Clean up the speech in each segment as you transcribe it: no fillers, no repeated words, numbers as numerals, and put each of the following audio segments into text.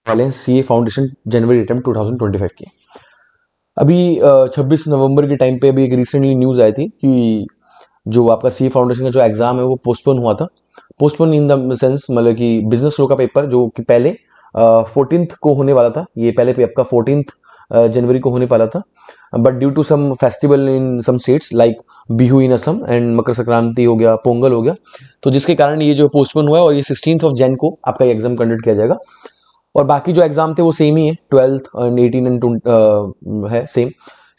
वाले हैं CA foundation जनवरी attempt 2025 की। अभी 26 नवंबर के टाइम पे अभी एक रिसेंटली न्यूज़ आई थी कि जो आपका सीए फाउंडेशन का जो एग्ज़ाम है वो पोस्टपोन हुआ था। पोस्टपोन इन द सेंस मतलब कि बिजनेस लॉ का पेपर जो कि पहले 14th को होने वाला था, ये पहले पे आपका 14th जनवरी को होने वाला था, but due to some festival in some states like Bihu in Assam and Makar Sankranti हो गया, पोंगल हो गया, तो जिसके कारण ये जो पोस्टपोन हुआ है और ये 16th ऑफ जैन को आपका एग्जाम कंडक्ट किया जाएगा। और बाकी जो एग्जाम थे वो सेम ही है, 12th एंड 18 एंड है सेम।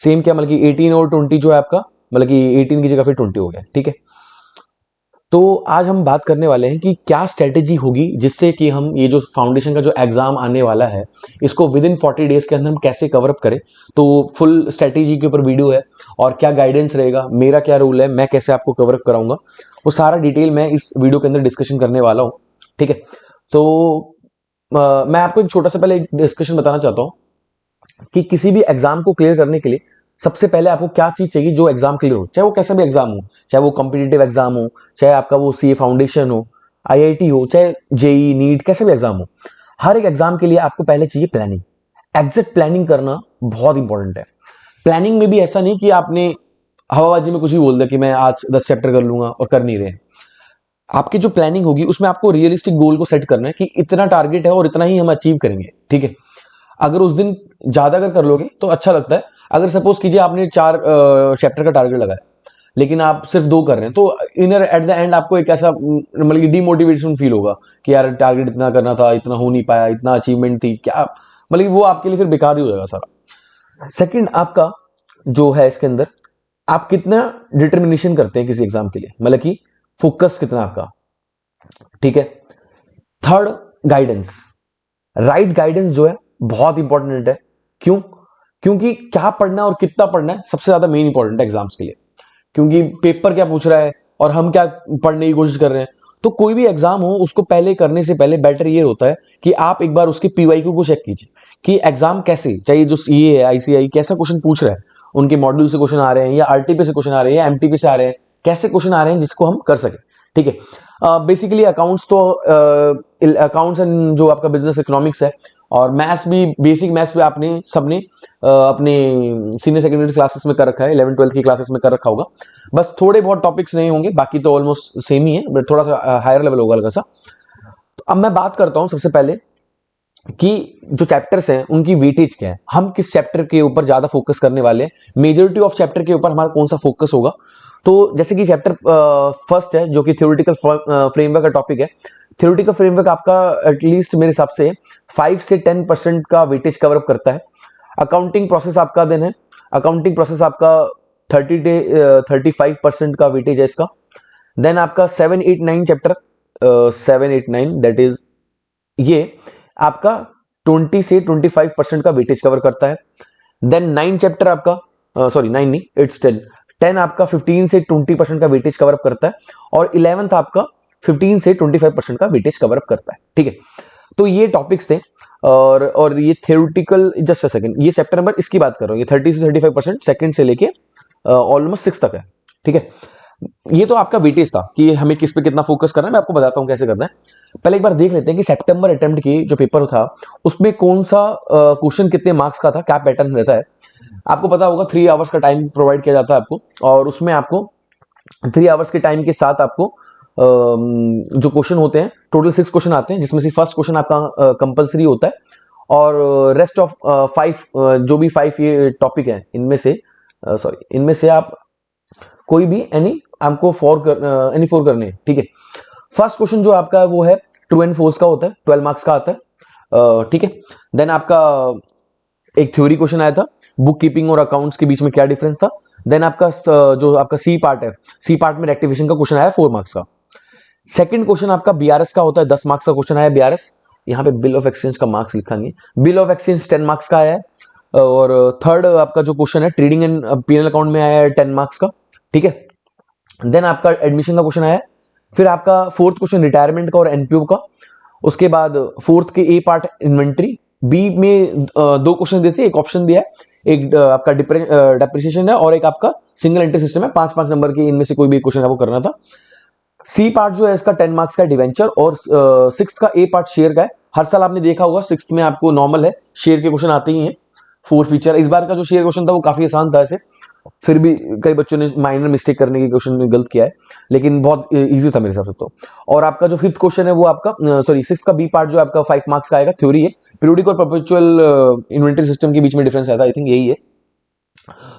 सेम क्या मतलब कि 18 और 20 जो है आपका मतलब कि 18 की जगह फिर 20 हो गया, ठीक है। तो आज हम बात करने वाले हैं कि क्या स्ट्रेटेजी होगी जिससे कि हम ये जो फाउंडेशन का जो एग्जाम आने वाला है इसको विद इन 40 डेज के अंदर हम कैसे कवर अप करें। तो फुल स्ट्रेटेजी के ऊपर वीडियो है और क्या गाइडेंस रहेगा, मेरा क्या रूल है, मैं कैसे आपको कवर अप कराऊंगा, वो सारा डिटेल मैं इस वीडियो के अंदर डिस्कशन करने वाला हूँ, ठीक है। तो मैं आपको एक छोटा सा पहले एक डिस्कशन बताना चाहता हूँ कि किसी भी एग्जाम को क्लियर करने के लिए सबसे पहले आपको क्या चीज चाहिए जो एग्जाम क्लियर हो, चाहे वो कैसा भी एग्जाम हो, चाहे वो कॉम्पिटिटिव एग्जाम हो, चाहे आपका वो सीए फाउंडेशन हो, आईआईटी हो, चाहे जेई नीट, कैसा भी एग्जाम हो, हर एक एग्जाम के लिए आपको पहले चाहिए प्लानिंग। एग्जैक्ट प्लानिंग करना बहुत इंपॉर्टेंट है। प्लानिंग में भी ऐसा नहीं कि आपने हवाबाजी में कुछ भी बोल दिया कि मैं आज 10 चैप्टर कर लूंगा और कर नहीं रहे। आपकी जो प्लानिंग होगी उसमें आपको रियलिस्टिक गोल को सेट करना है कि इतना टारगेट है और इतना ही हम अचीव करेंगे, ठीक है। अगर उस दिन ज्यादा अगर कर लोगे तो अच्छा लगता है। अगर सपोज कीजिए आपने 4 चैप्टर का टारगेट लगाया लेकिन आप सिर्फ 2 कर रहे हैं, तो इनर एट द एंड आपको एक ऐसा मतलब कि डिमोटिवेशन फील होगा कि यार टारगेट इतना करना था, इतना हो नहीं पाया, इतना अचीवमेंट थी क्या, मतलब कि वो आपके लिए फिर बेकार ही हो जाएगा सारा। सेकंड आपका जो है इसके अंदर आप कितना डिटर्मिनेशन करते हैं किसी एग्जाम के लिए, मतलब कि फोकस कितना आपका, ठीक है। थर्ड गाइडेंस, राइट गाइडेंस जो है बहुत इंपॉर्टेंट है। क्यों? क्योंकि क्या पढ़ना है और कितना पढ़ना है सबसे ज्यादा मेन इंपॉर्टेंट है एग्जाम्स के लिए। क्योंकि पेपर क्या पूछ रहा है और हम क्या पढ़ने की कोशिश कर रहे हैं। तो कोई भी एग्जाम हो उसको पहले करने से पहले बेटर ये होता है कि आप एक बार उसके पीवाईक्यू को चेक कीजिए कि एग्जाम कैसे, चाहे जो सीए है, आईसीआई, कैसा क्वेश्चन पूछ रहा है, उनके मॉड्यूल से क्वेश्चन आ रहे हैं या आरटीपी से क्वेश्चन आ रहे हैं या एमटीपी से आ रहे हैं, कैसे क्वेश्चन आ रहे हैं जिसको हम कर सके, ठीक है। बेसिकली अकाउंट्स तो अकाउंट्स एंड जो आपका बिजनेस इकोनॉमिक्स है और मैथ्स भी, बेसिक मैथ्स भी आपने सबने अपने सीनियर सेकेंडरी क्लासेस में कर रखा है, 11 12 की क्लासेस में कर रखा होगा। बस थोड़े बहुत टॉपिक्स नहीं होंगे, बाकी तो ऑलमोस्ट सेम ही है, बट थोड़ा सा हायर लेवल होगा हल्का सा। तो अब मैं बात करता हूं सबसे पहले कि जो चैप्टर्स हैं उनकी वेटेज क्या है, हम किस चैप्टर के ऊपर ज्यादा फोकस करने वाले हैं, मेजोरिटी ऑफ चैप्टर के ऊपर हमारा कौन सा फोकस होगा। तो जैसे कि चैप्टर फर्स्ट है जो कि थ्योरेटिकल फ्रेमवर्क का टॉपिक है। थ्योरेटिकल फ्रेमवर्क आपका एटलीस्ट मेरे हिसाब से 5 से 10% का वेटेज कवर अप करता है। अकाउंटिंग प्रोसेस आपका देन है, अकाउंटिंग प्रोसेस आपका 35% का वेटेज है इसका। देन आपका 7 8 9 चैप्टर, 7 8 9 दैट इज ये आपका 20 से 25% का वेटेज कवर करता है। देन 9 चैप्टर आपका सॉरी 9 नहीं, इट्स 10 10 आपका 15 से 20% का वेटेज कवर अप करता है और 11th आपका 15 से 25% का वेटेज कवर अप करता है, ठीक है। तो ये टॉपिक्स थे और ये थ्योरेटिकल, जस्ट अ सेकंड, ये चैप्टर नंबर इसकी बात कर रहा हूँ, ये 30 से 35% सेकंड से लेके ऑलमोस्ट 6 तक है, ठीक है। ये तो आपका वेटेज था कि हमें किस पे कितना फोकस करना है, मैं आपको बताता हूं कैसे करना है। पहले एक बार देख लेते हैं कि सितंबर अटेम्प्ट की जो पेपर था उसमें कौन सा क्वेश्चन कितने मार्क्स का था, क्या पैटर्न रहता है। आपको पता होगा 3 आवर्स का टाइम प्रोवाइड किया जाता है आपको, और उसमें आपको 3 आवर्स के टाइम के साथ आपको जो क्वेश्चन होते हैं टोटल 6 क्वेश्चन आते हैं, जिसमें से फर्स्ट क्वेश्चन आपका कंपलसरी होता है और रेस्ट ऑफ 5 जो भी 5 ये टॉपिक है इनमें से इनमें से आप कोई भी एनी आपको एनी 4 करने हैं, ठीक है। फर्स्ट क्वेश्चन जो आपका वो है ट्रू एंड फॉल्स का होता है, 12 मार्क्स का आता है, ठीक है। देन आपका एक थ्योरी क्वेश्चन आया था, बुक कीपिंग और अकाउंट्स के बीच में क्या डिफरेंस था। देन आपका जो आपका सी पार्ट है, सी पार्ट में रेक्टिफिकेशन का क्वेश्चन आया 4 मार्क्स का। सेकंड क्वेश्चन आपका बीआरएस का होता है, 10 मार्क्स का क्वेश्चन आया बीआरएस। यहाँ पे बिल ऑफ एक्सचेंज का मार्क्स लिखा नहीं है, बिल ऑफ एक्सचेंज 10 मार्क्स का आया है। और थर्ड आपका जो क्वेश्चन है ट्रेडिंग एंड पीएनएल अकाउंट में आया है 10 मार्क्स का, ठीक है। देन आपका एडमिशन का क्वेश्चन आया, फिर आपका फोर्थ क्वेश्चन रिटायरमेंट का और एनपीओ का। उसके बाद फोर्थ के ए पार्ट इन्वेंट्री, बी में 2 क्वेश्चन देते हैं, एक ऑप्शन दिया है, एक आपका डेप्रिसिएशन है और एक आपका सिंगल एंट्री सिस्टम है, 5-5 नंबर के इनमें से कोई भी क्वेश्चन आपको करना था। सी पार्ट जो है इसका 10 मार्क्स का डिवेंचर और 6th का ए पार्ट शेयर का है, हर साल आपने देखा होगा सिक्स्थ में आपको नॉर्मल है, शेयर के क्वेश्चन आते ही हैं, 4 फीचर। इस बार का जो शेयर क्वेश्चन था वो काफी आसान था ऐसे, फिर भी कई बच्चों ने माइनर मिस्टेक करने के क्वेश्चन में गलत किया है, लेकिन बहुत इजी था मेरे हिसाब से तो। और आपका जो फिफ्थ क्वेश्चन है वो आपका सॉरी सिक्स्थ का बी पार्ट जो आपका 5 मार्क्स का आएगा, थ्योरी है। पीरियोडिक और परपेचुअल इन्वेंटरी सिस्टम के बीच में डिफरेंस आता है, आई थिंक यही है।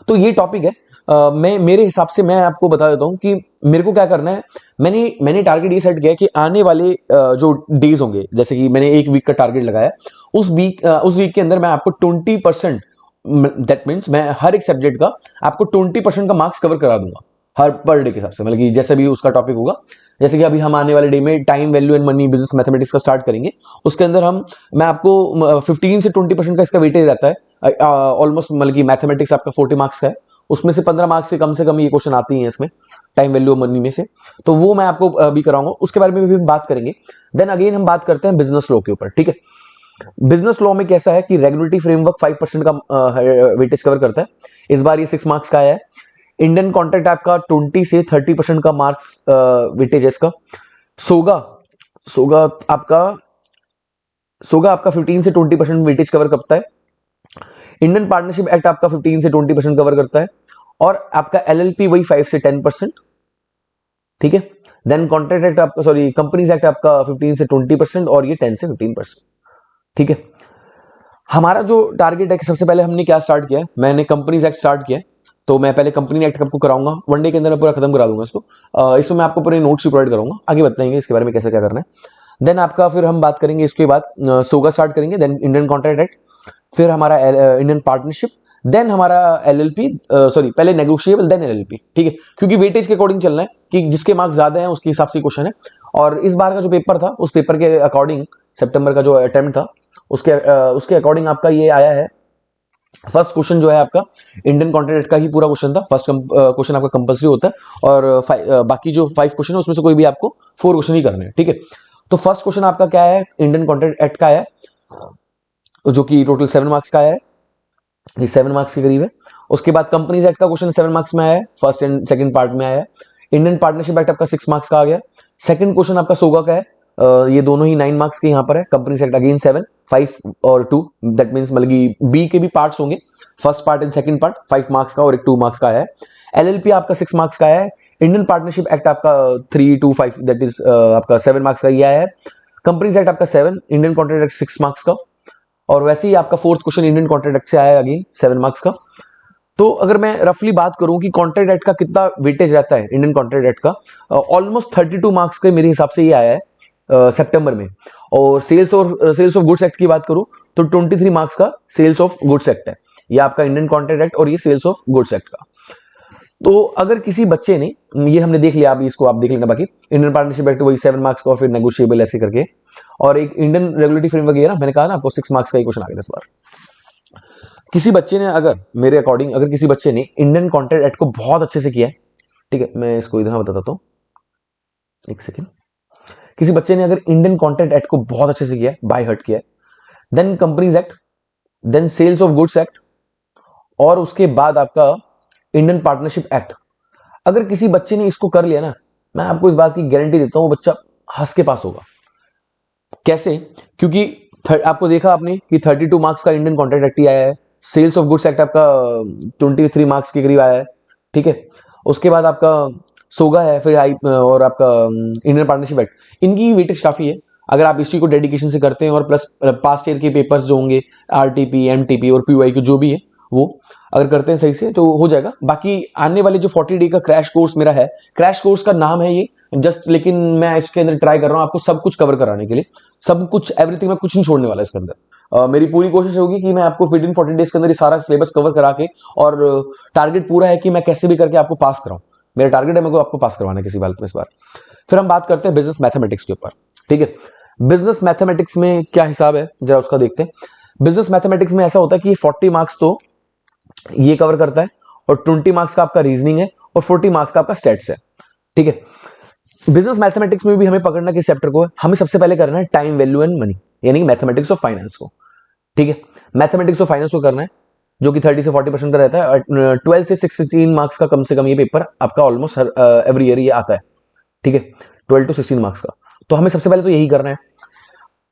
तो ये टॉपिक है। मैं मेरे हिसाब से मैं आपको बता देता हूं कि मेरे को क्या करना है। मैंने टारगेट ये सेट किया कि आने वाले जो डेज होंगे, जैसे कि मैंने एक वीक का टारगेट लगाया, उस वीक के अंदर मैं आपको 20%, दैट मीन्स मैं हर एक सब्जेक्ट का आपको 20% का मार्क्स कवर करा दूंगा हर पर डे के हिसाब से, मतलब कि जैसे भी उसका टॉपिक होगा। जैसे कि अभी हम आने वाले डे में time value and money business mathematics का स्टार्ट करेंगे, उसके अंदर मैं आपको 15 से 20% का इसका वेटेज रहता है ऑलमोस्ट, मतलब कि मैथमेटिक्स आपका 40 मार्क्स का है, उसमें से 15 मार्क्स से कम ये क्वेश्चन आती हैं इसमें टाइम वैल्यू मनी में से, तो वो मैं आपको अभी कराऊंगा, उसके बारे में भी हम बात करेंगे। देन अगेन हम बात करते हैं बिजनेस लॉ के ऊपर, ठीक है। बिजनेस लॉ में कैसा है कि रेगुलेटरी फ्रेमवर्क 5% का वेटेज कवर करता है, इस बार ये 6 मार्क्स का है। इंडियन कॉन्ट्रैक्ट आपका 20 से 30% का मार्क्स वेटेज है इसका। सोगा सोगा आपका सोगा आपका 15 से 20% वेटेज कवर करता है। इंडियन पार्टनरशिप एक्ट आपका 15 से 20% कवर करता है, और आपका एलएलपी वही 5 से 10%, ठीक है। देन कॉन्ट्रैक्ट एक्ट आपका सॉरी कंपनीज एक्ट आपका 15 से 20% और ये 10 से 15%, ठीक है। हमारा जो टारगेट है कि सबसे पहले हमने क्या स्टार्ट किया है, मैंने कंपनीज एक्ट स्टार्ट किया है, तो मैं पहले कंपनी एक्ट आपको कराऊंगा, 1 डे के अंदर मैं पूरा खत्म करा दूंगा इसको। इसमें मैं आपको पूरे नोट्स भी प्रोवाइड करूंगा, आगे बताएंगे इसके बारे में कैसे क्या करना है। देन आपका फिर हम बात करेंगे, इसके बाद सोगा स्टार्ट करेंगे, देन इंडियन कॉन्ट्रैक्ट एक्ट, फिर हमारा इंडियन पार्टनरशिप, देन हमारा एलएलपी, सॉरी पहले नेगोशिएबल देन एलएलपी, ठीक है, क्योंकि वेटेज के अकॉर्डिंग चलना है कि जिसके मार्क्स ज्यादा हैं उसके हिसाब से क्वेश्चन है। और इस बार का जो पेपर था उस पेपर के अकॉर्डिंग, सितंबर का जो अटेम्प्ट था उसके अकॉर्डिंग आपका ये आया है। फर्स्ट क्वेश्चन जो है आपका इंडियन कॉन्ट्रैक्ट का ही पूरा क्वेश्चन था, फर्स्ट क्वेश्चन आपका कंपल्सरी होता है, और बाकी जो 5 क्वेश्चन है उसमें से कोई भी आपको 4 क्वेश्चन ही करने हैं, ठीक है। तो फर्स्ट क्वेश्चन आपका क्या है, इंडियन कॉन्ट्रैक्ट एक्ट का है, जो कि टोटल 7 मार्क्स का है, ये 7 मार्क्स के करीब है। उसके बाद कंपनीज एक्ट का क्वेश्चन 7 मार्क्स में आया है, फर्स्ट एंड सेकंड पार्ट में आया है। इंडियन पार्टनरशिप एक्ट आपका 6 मार्क्स का आ गया। सेकंड क्वेश्चन आपका सोगा का है, ये दोनों ही 9 मार्क्स के यहाँ पर है। कंपनीज एक्ट अगेन 7, 5 और 2, दैट मीन्स मतलब कि बी के भी पार्ट्स होंगे, first part and second part 5 marks का और एक 2 मार्क्स का है। एलएलपी आपका 6 मार्क्स का है। इंडियन पार्टनरशिप एक्ट आपका 3 to 5, दैट इज आपका 7 मार्क्स का ये आया है। कंपनीज एक्ट आपका 7, इंडियन कॉन्ट्रैक्ट एक्ट 6 मार्क्स का, और वैसे ही आपका fourth question Indian contract act से आया अगेन 7 मार्क्स का। तो अगर मैं रफली बात करूं कि कॉन्ट्रैक्ट एक्ट का कितना वेटेज रहता है इंडियन कॉन्ट्रैक्ट एक्ट का, ऑलमोस्ट 32 मार्क्स के मेरे हिसाब से ये आया है सितंबर में। और सेल्स ऑफ गुड्स एक्ट की बात करूं तो 23 मार्क्स का सेल्स ऑफ गुड्स एक्ट है, ये आपका इंडियन कॉन्ट्रैक्ट एक्ट और ये सेल्स ऑफ गुड्स एक्ट का। तो अगर किसी बच्चे ने, ये हमने देख लिया, आप इसको आप देख लेना, बाकी इंडियन पार्टनरशिप एक्ट वही 7 मार्क्स का और फिर नेगोशिएबल ऐसे करके, और एक इंडियन रेगुलेटरी फ्रेमवर्क है ना, मैंने कहा ना आपको 6 मार्क्स का ही क्वेश्चन आ गया इस बार। किसी बच्चे ने अगर मेरे अकॉर्डिंग अगर किसी बच्चे ने इंडियन कॉन्ट्रैक्ट एक्ट को बहुत अच्छे से किया है, ठीक है, मैं इसको इधर बता देता हूँ, एक सेकेंड। किसी बच्चे ने अगर इंडियन कॉन्ट्रैक्ट एक्ट को बहुत अच्छे से किया है, बाय हार्ट किया है, then companies act, then sales of goods act, और उसके बाद आपका इंडियन पार्टनरशिप एक्ट, अगर किसी बच्चे ने इसको कर लिया ना, मैं आपको इस बात की गारंटी देता हूं वो बच्चा हंस के पास होगा। कैसे? क्योंकि आपको देखा आपने कि 32 मार्क्स का इंडियन कॉन्ट्रैक्ट एक्ट आया है, सेल्स ऑफ गुड्स एक्ट आपका 23 मार्क्स के करीब आया है, ठीक है। उसके बाद आपका सोगा है, फिर और आपका इंडियन पार्टनरशिप एक्ट, इनकी वेटेज काफी है। अगर आप इसी को डेडिकेशन से करते हैं और प्लस पास्ट ईयर के पेपर्स जो होंगे, आरटीपी, एमटीपी और पीवाई के जो भी है, वो अगर करते हैं सही से तो हो जाएगा। बाकी आने वाले जो 40 डे का क्रैश कोर्स मेरा है, क्रैश कोर्स का नाम है ये जस्ट, लेकिन मैं इसके अंदर ट्राई कर रहा हूं आपको सब कुछ कवर कराने के लिए, सब कुछ एवरीथिंग, मैं कुछ नहीं छोड़ने वाला इसके अंदर। मेरी पूरी कोशिश होगी कि मैं आपको विद इन 40 डेज के अंदर ये सारा सिलेबस कवर करा के, और टारगेट पूरा है कि मैं कैसे भी करके आपको पास कराऊं, मेरा टारगेट है मेरे को आपको पास करवाना है किसी बात में इस बार। फिर हम बात करते हैं बिजनेस मैथमेटिक्स के ऊपर, ठीक है। बिजनेस मैथमेटिक्स में क्या हिसाब है जरा उसका देखते हैं। बिजनेस मैथमेटिक्स में ऐसा होता है कि 40 मार्क्स तो ये कवर करता है, और 20 मार्क्स का आपका रीजनिंग है, और 40 मार्क्स का आपका स्टैट्स है, ठीक है। बिजनेस मैथमेटिक्स में भी हमें पकड़ना किस चैप्टर को है, हमें सबसे पहले करना है टाइम वैल्यू एंड मनी, यानी मैथमेटिक्स ऑफ फाइनेंस को, ठीक है। मैथमेटिक्स ऑफ फाइनेंस को करना है, जो कि 30 से 40% का रहता है। 12 से 16 मार्क्स का कम से कम ये पेपर आपका ऑलमोस्ट एवरी ईयर ये आता है, ठीक है, 12 to 16 मार्क्स का। तो हमें सबसे पहले तो यही करना है।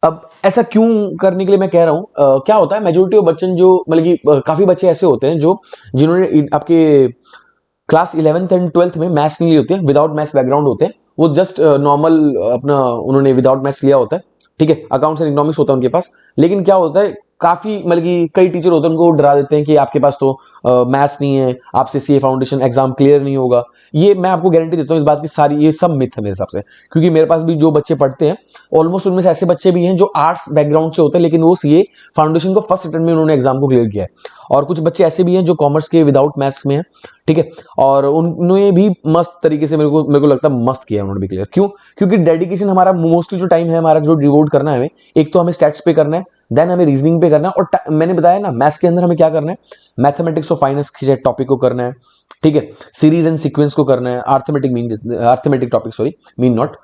अब ऐसा क्यों करने के लिए मैं कह रहा हूं, क्या होता है मेजोरिटी ऑफ बच्चन जो मतलब कि काफी बच्चे ऐसे होते हैं जो जिन्होंने आपके क्लास 11th एंड 12th में मैथ्स नहीं ली होती है, विदाउट मैथ्स बैकग्राउंड होते हैं, वो जस्ट नॉर्मल अपना उन्होंने विदाउट मैथ्स लिया होता है, ठीक है, अकाउंट्स एंड इकोनॉमिक्स होता है उनके पास। लेकिन क्या होता है काफी मतलब कि कई टीचर होते हैं उनको डरा देते हैं कि आपके पास तो मैथ्स नहीं है, आपसे सीए फाउंडेशन एग्जाम क्लियर नहीं होगा। ये मैं आपको गारंटी देता हूँ इस बात की, सारी ये सब मिथ है मेरे हिसाब से, क्योंकि मेरे पास भी जो बच्चे पढ़ते हैं ऑलमोस्ट उनमें से ऐसे बच्चे भी हैं जो आर्ट्स बैकग्राउंड से होते हैं, लेकिन वो सीए फाउंडेशन को फर्स्ट अटेम्प्ट में उन्होंने एग्जाम को क्लियर किया है। और कुछ बच्चे ऐसे भी हैं जो कॉमर्स के विदाउट मैथ्स में है, ठीक है, और उन्होंने भी मस्त तरीके से मेरे को लगता है मस्त किया उन्होंने भी क्लियर। क्यों? क्योंकि डेडिकेशन हमारा मोस्टली जो टाइम है हमारा जो डिवोट करना है हमें, एक तो हमें स्टैट्स पे करना है, देन हमें रीजनिंग पे करना है, और मैंने बताया ना मैथ्स के अंदर हमें क्या करना है, मैथमेटिक्स और फाइनेंस के टॉपिक को करना है, ठीक है, सीरीज एंड सीक्वेंस को करना है, arithmetic topic sorry mean not,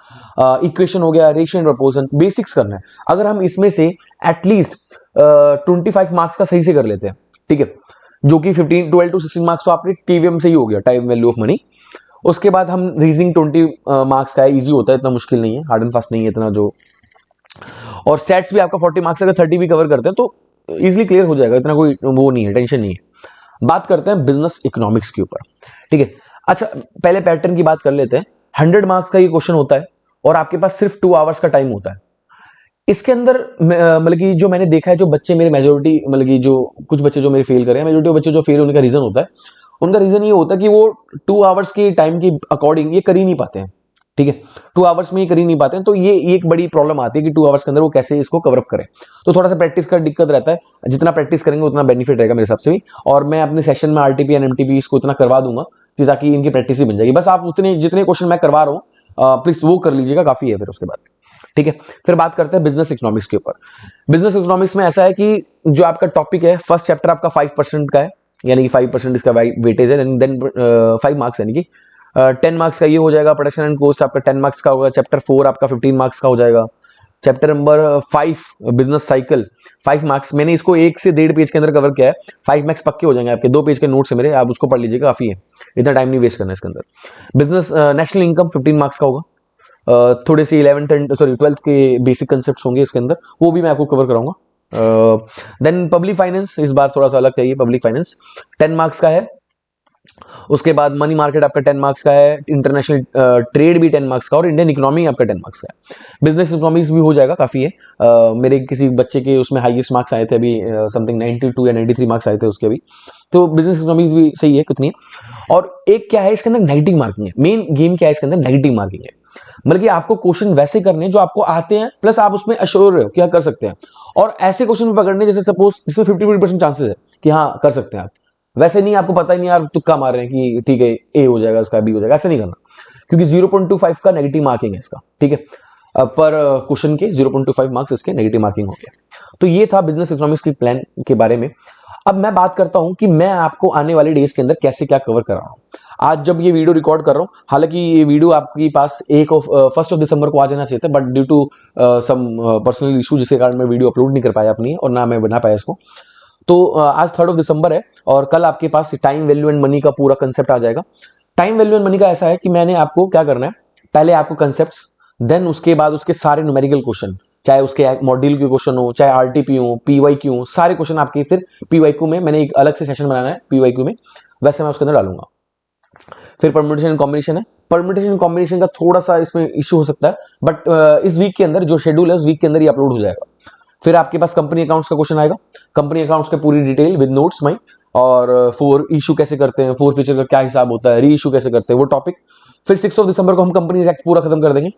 equation हो गया, रेशियो एंड प्रपोर्शन, बेसिक्स करना है। अगर हम इसमें से एटलीस्ट 25 मार्क्स का सही से कर लेते हैं, ठीक है, जो कि 12 to 16 मार्क्स तो आपने टीवीएम से ही हो गया, टाइम वैल्यू ऑफ मनी। उसके बाद हम रीजनिंग 20 मार्क्स का है, इजी होता है, इतना मुश्किल नहीं है, हार्ड एंड फास्ट नहीं है इतना जो, और सेट्स भी आपका 40 मार्क्स अगर 30 भी कवर करते हैं तो इजीली क्लियर हो जाएगा, इतना कोई वो नहीं है, टेंशन नहीं है। बात करते हैं बिजनेस इकोनॉमिक्स के ऊपर, ठीक है। अच्छा पहले पैटर्न की बात कर लेते हैं। 100 मार्क्स का ये क्वेश्चन होता है और आपके पास सिर्फ 2 आवर्स का टाइम होता है। इसके अंदर मतलब कि जो मैंने देखा है, जो बच्चे मेरे मेजोरिटी मतलब कि जो कुछ बच्चे जो मेरे फेल करे हैं, मेजोरिटी बच्चे जो फेल होने का रीजन होता है, उनका रीजन ये होता है कि वो 2 आवर्स की टाइम के अकॉर्डिंग ये कर ही नहीं पाते हैं, ठीक है, 2 आवर्स में ये कर ही नहीं पाते हैं। तो ये एक बड़ी प्रॉब्लम आती है कि 2 आवर्स के अंदर वो कैसे इसको कवर अप करें। तो थोड़ा सा प्रैक्टिस का दिक्कत रहता है, जितना प्रैक्टिस करेंगे उतना बेनिफिट रहेगा मेरे हिसाब से भी। और मैं अपने सेशन में आरटीपी एंड एमटीपी इसको इतना करवा दूंगा कि ताकि इनकी प्रैक्टिस ही बन जाएगी। बस आप उतने जितने क्वेश्चन मैं करवा रहा हूँ प्लीज वो कर लीजिएगा, काफी है फिर उसके बाद, ठीक है। फिर बात करते हैं बिजनेस इकोनॉमिक्स के ऊपर। बिजनेस इकोनॉमिक्स में ऐसा है कि जो आपका टॉपिक है, फर्स्ट चैप्टर आपका 5% का है, यानी कि 5% इसका वेटेज है, देन 5 मार्क्स यानी कि 10 मार्क्स का ये हो जाएगा। प्रोडक्शन एंड कॉस्ट आपका 10 मार्क्स का होगा। चैप्टर 4 आपका 15 मार्क्स का हो जाएगा। Chapter number 5 business cycle 5 marks, मैंने इसको 1 से 1.5 पेज के अंदर कवर किया है। 5 मार्क्स पक्के हो जाएंगे आपके, 2 पेज के नोट्स है मेरे, आप उसको पढ़ लीजिएगा, काफी है, इतना टाइम नहीं वेस्ट करना है इसके अंदर। बिजनेस नेशनल इनकम 15 मार्क्स का होगा। थोड़े से 11th एंड सॉरी 12th के बेसिक कंसेप्ट होंगे इसके अंदर, वो भी मैं आपको कवर कराऊंगा। देन पब्लिक फाइनेंस इस बार थोड़ा सा अलग चाहिए, पब्लिक फाइनेंस 10 मार्क्स का है। उसके बाद मनी मार्केट आपका 10 मार्क्स का है। इंटरनेशनल ट्रेड भी 10 मार्क्स का, और इंडियन इकोनॉमी आपका 10 मार्क्स का है। बिजनेस इकोनॉमिक्स भी हो जाएगा, काफी है। मेरे किसी बच्चे के उसमें हाईएस्ट मार्क्स आए थे अभी, समथिंग 92 या 93 मार्क्स आए थे उसके अभी। तो बिजनेस इकोनॉमिक्स भी सही है, कितनी। और एक क्या है इसके अंदर, नेगेटिव मार्किंग है। मेन गेम क्या है इसके अंदर, नेगेटिव मार्किंग है। मतलब कि आपको क्वेश्चन वैसे करने जो आपको आते हैं, प्लस आप उसमें अश्योर हो क्या कर सकते हैं, और ऐसे क्वेश्चन में पकड़ने जैसे सपोज इसमें 50% चांसेस है कि हाँ कर सकते हैं आप। वैसे नहीं, आपको पता ही नहीं यार, तुक्का मार रहे हैं कि ठीक है ए हो जाएगा इसका, बी हो जाएगा, ऐसा नहीं करना, क्योंकि 0.25 का नेगेटिव मार्किंग है इसका, ठीक है। पर क्वेश्चन के 0.25 मार्क्स इसके नेगेटिव मार्किंग हो गया। तो ये था बिजनेस इकोनॉमिक्स की प्लान के बारे में। अब मैं बात करता हूं कि मैं आपको आने वाले डेज के अंदर कैसे क्या कवर कर रहा हूं। आज जब ये वीडियो रिकॉर्ड कर रहा हूं, हालांकि ये वीडियो आपके पास 1 दिसंबर को आ जाना चाहिए था, but due to some personal issue जिसके कारण मैं वीडियो अपलोड नहीं कर पाया अपनी, और ना मैं बना पाया इसको। तो आज 3 दिसंबर है, और कल आपके पास टाइम वैल्यू एंड मनी का पूरा कंसेप्ट आ जाएगा। टाइम वैल्यू एंड मनी का ऐसा है कि मैंने आपको क्या करना है, पहले आपको कंसेप्ट्स, देन उसके बाद उसके सारे न्यूमेरिकल क्वेश्चन, चाहे उसके मॉड्यूल के क्वेश्चन हो, चाहे आरटीपी हो, पीवाईक्यू हो, सारे क्वेश्चन आपके फिर पीवाईक्यू में, मैंने एक अलग से सेशन बनाना है पीवाईक्यू में, वैसे मैं उसके अंदर डालूंगा। फिर परम्यूटेशन एंड कॉम्बिनेशन है। परम्यूटेशन कॉम्बिनेशन का थोड़ा सा इसमें इशू हो सकता है, बट इस वीक के अंदर जो शेड्यूल है उस वीक के अंदर ही अपलोड हो जाएगा। फिर आपके पास कंपनी अकाउंट्स का क्वेश्चन आएगा, कंपनी अकाउंट्स के पूरी डिटेल विद नोट्स माई, और 4 इशू कैसे करते हैं, 4 फीचर का क्या हिसाब होता है, री इशू कैसे करते हैं, वो टॉपिक। फिर 6 दिसंबर को हम कंपनीज एक्ट पूरा खत्म कर देंगे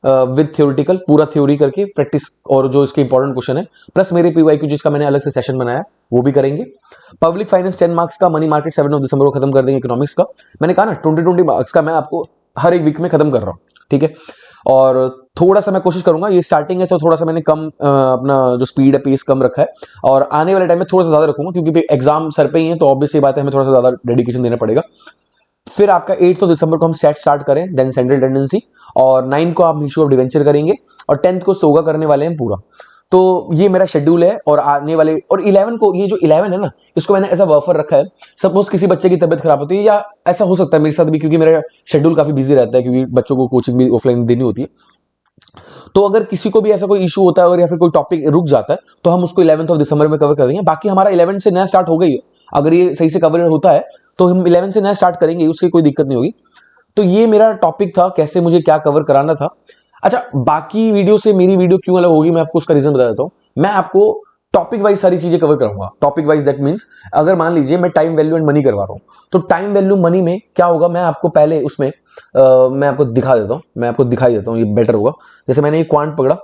विद थ्योरेटिकल, पूरा थ्योरी करके प्रैक्टिस, और जो इसके इंपॉर्टेंट क्वेश्चन है, प्लस मेरे पीवाईक्यू जिसका मैंने अलग से सेशन बनाया वो भी करेंगे। पब्लिक फाइनेंस 10 मार्क्स का, मनी मार्केट 7 दिसंबर को खत्म कर देंगे। इकोनॉमिक्स का मैंने कहा ना 20 मार्क्स का मैं आपको हर एक वीक में खत्म कर रहा हूँ, ठीक है। और थोड़ा सा मैं कोशिश करूंगा, ये स्टार्टिंग है तो थोड़ा सा मैंने कम अपना जो स्पीड है पेस कम रखा है, और आने वाले टाइम में थोड़ा सा ज्यादा रखूंगा, क्योंकि एग्जाम सर पे ही है, तो ऑब्वियस सी बात है हमें थोड़ा सा ज्यादा डेडिकेशन देना पड़ेगा। फिर आपका 8 दिसंबर को हम स्टैट स्टार्ट करें, देन सेंट्रल टेंडेंसी, और 9 को आप इशू ऑफ डिवेंचर करेंगे, और 10th को सोगा करने वाले हैं पूरा। तो ये मेरा शेड्यूल है, और आने वाले, और 11 को, ये जो 11 है ना, इसको मैंने ऐसा बफर रखा है, सपोज किसी बच्चे की तबीयत खराब होती है, या ऐसा हो सकता है मेरे साथ भी, क्योंकि मेरा शेड्यूल काफी बिजी रहता है, क्योंकि बच्चों को कोचिंग भी ऑफलाइन देनी होती है, तो अगर किसी को भी ऐसा कोई इशू होता है और या फिर कोई टॉपिक रुक जाता है तो हम उसको 11th ऑफ दिसंबर में कवर कर देंगे। बाकी हमारा 11 से नया स्टार्ट हो गई है, अगर ये सही से कवर होता है तो हम 11 से नया स्टार्ट करेंगे, उसकी कोई दिक्कत नहीं होगी। तो ये मेरा टॉपिक था, कैसे मुझे क्या कवर कराना था। अच्छा, बाकी वीडियो से मेरी वीडियो क्यों अलग होगी, मैं आपको उसका रीजन बता देता हूँ। मैं आपको टॉपिक वाइज सारी चीजें कवर करूंगा। टॉपिक वाइज दैट मींस अगर मान लीजिए मैं टाइम वैल्यू एंड मनी करवा रहा हूँ, तो टाइम वैल्यू मनी में क्या होगा, मैं आपको पहले उसमें मैं आपको दिखा देता हूँ, मैं आपको दिखाई देता हूँ, ये बेटर होगा। जैसे मैंने ये क्वांट पकड़ा,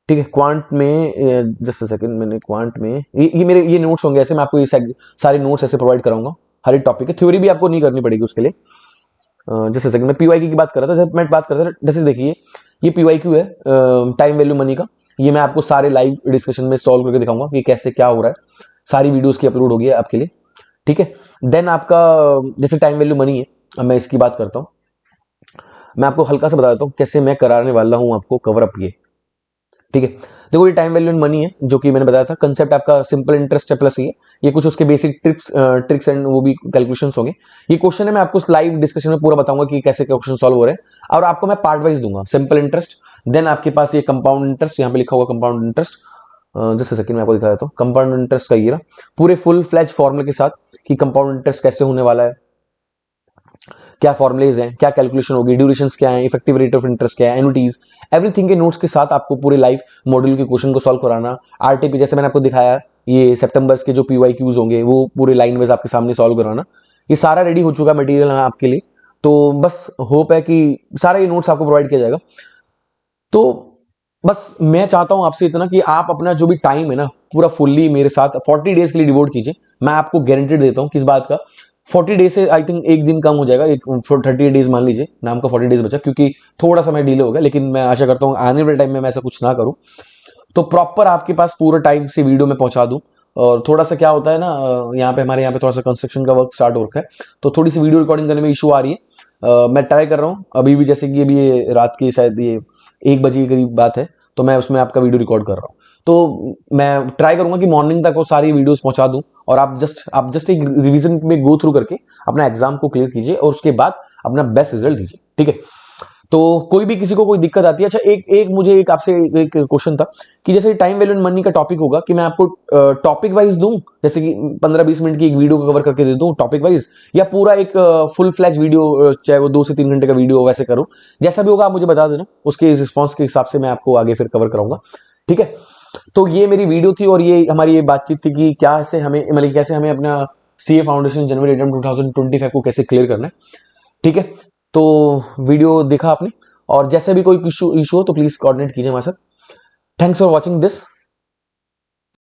ठीक है, क्वांट में जस्ट अ सेकंड, मैंने क्वांट में ये मेरे ये नोट्स होंगे ऐसे, मैं आपको ये सारे नोट्स ऐसे प्रोवाइड कराऊंगा। हर एक टॉपिक है, थ्योरी भी आपको नहीं करनी पड़ेगी उसके लिए। जैसे सेकंड मैं पीवाईक्यू की बात कर रहा था, जब मैं बात करता था, जैसे देखिए ये पीवाईक्यू है टाइम वैल्यू मनी का। ये मैं आपको सारे लाइव डिस्कशन में सॉल्व करके दिखाऊंगा कि कैसे क्या हो रहा है। सारी वीडियोस की अपलोड होगी आपके लिए, ठीक है। देन आपका जैसे टाइम वैल्यू मनी है, अब मैं इसकी बात करता हूँ। मैं आपको हल्का सा बता देता हूँ कैसे मैं कराने वाला हूँ आपको कवर अप ये, ठीक है। देखो ये टाइम वैल्यू एंड मनी है, जो कि मैंने बताया था कंसेप्ट आपका सिंपल इंटरेस्ट है प्लस ये कुछ उसके बेसिक ट्रिक्स एंड वो भी कैलकुलेशंस होंगे। ये क्वेश्चन है, मैं आपको लाइव डिस्कशन में पूरा बताऊंगा कि कैसे क्वेश्चन सॉल्व हो रहे हैं, और आपको मैं पार्ट वाइज दूंगा। सिंपल इंटरेस्ट, देन आपके पास ये कंपाउंड इंटरेस्ट, यहाँ पे लिखा होगा कंपाउंड इंटरेस्ट। जस्ट सेकंड मैं आपको दिखा देता हूँ कंपाउंड इंटरेस्ट का ये रहा पूरे फुल फ्लैज फॉर्मूले के साथ कि कंपाउंड इंटरेस्ट कैसे होने वाला है, क्या फॉर्मुलेज हैं, क्या कैलकुलेशन होगी, ड्यूरेशंस क्या है, इफेक्टिव रेट ऑफ इंटरेस्ट क्या है, एनुटीज, एवरीथिंग के नोट्स के साथ आपको पूरे लाइव मॉड्यूल के क्वेश्चन को सॉल्व कराना। आरटीपी जैसे मैंने आपको दिखाया, ये सितंबर के जो पीवाईक्यूज होंगे वो पूरे लाइन वाइज आपके सामने सॉल्व कराना। ये सारा रेडी हो चुका मटेरियल है आपके लिए, तो बस होप है कि सारा ये नोट्स आपको प्रोवाइड किया जाएगा। तो बस मैं चाहता हूं आपसे इतना कि आप अपना जो भी टाइम है ना पूरा फुल्ली मेरे साथ 40 डेज के लिए डिवोट कीजिए। मैं आपको गारंटी देता हूं किस बात का, 40 डेज से आई थिंक एक दिन कम हो जाएगा, एक 30 डेज मान लीजिए, नाम का 40 डेज बचा, क्योंकि थोड़ा सा मैं डिले हो गया, लेकिन मैं आशा करता हूँ आने वाले टाइम में मैं ऐसा कुछ ना करूँ, तो प्रॉपर आपके पास पूरा टाइम से वीडियो में पहुंचा दूं। और थोड़ा सा क्या होता है ना, यहाँ पे हमारे यहाँ पे थोड़ा सा कंस्ट्रक्शन का वर्क स्टार्ट हो रखा है, तो थोड़ी सी वीडियो रिकॉर्डिंग करने में इशू आ रही है। मैं ट्राई कर रहा हूँ अभी भी, जैसे कि अभी ये रात की शायद ये 1 बजे के करीब बात है, तो मैं उसमें आपका वीडियो रिकॉर्ड कर रहा हूँ। तो मैं ट्राई करूंगा कि मॉर्निंग तक वो सारी वीडियोस पहुंचा दूं, और आप जस्ट एक रिवीजन में गो थ्रू करके अपना एग्जाम को क्लियर कीजिए, और उसके बाद अपना बेस्ट रिजल्ट दीजिए, ठीक है। तो कोई भी किसी को कोई दिक्कत आती है, अच्छा एक मुझे एक आपसे एक क्वेश्चन था कि जैसे टाइम वैल्यू एंड मनी का टॉपिक होगा कि मैं आपको टॉपिक वाइज दूं, जैसे कि 15-20 मिनट की एक वीडियो को कवर करके दे दूं टॉपिक वाइज, या पूरा एक फुल फ्लैज वीडियो, चाहे वो 2 से 3 घंटे का वीडियो हो, वैसे करूं। जैसा भी होगा आप मुझे बता देना, उसके रिस्पॉन्स के हिसाब से मैं आपको आगे फिर कवर कराऊंगा, ठीक है। तो ये मेरी वीडियो थी और ये हमारी ये बातचीत थी कि क्या से हमें मतलब कैसे हमें अपना सीए फाउंडेशन जनवरी एटम 2025 को कैसे क्लियर करना है, ठीक है। तो वीडियो देखा आपने, और जैसे भी कोई इशू हो तो प्लीज कोऑर्डिनेट कीजिए हमारे साथ। Thanks for watching this.